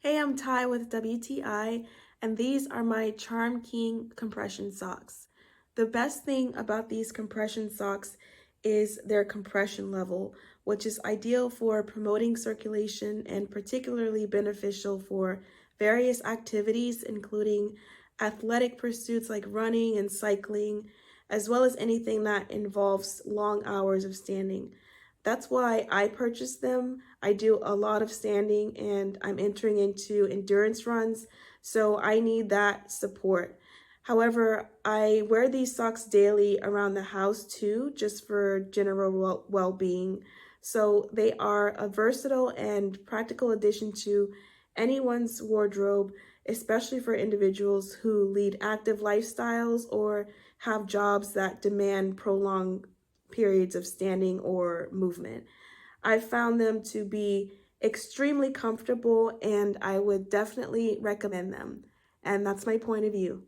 Hey, I'm Ty with WTI, and these are my CHARMKING compression socks. The best thing about these compression socks is their compression level, which is ideal for promoting circulation and particularly beneficial for various activities, including athletic pursuits like running and cycling, as well as anything that involves long hours of standing. That's why I purchased them. I do a lot of standing and I'm entering into endurance runs, so I need that support. However, I wear these socks daily around the house too, just for general well-being. So they are a versatile and practical addition to anyone's wardrobe, especially for individuals who lead active lifestyles or have jobs that demand prolonged periods of standing or movement. I found them to be extremely comfortable and I would definitely recommend them. And that's my point of view.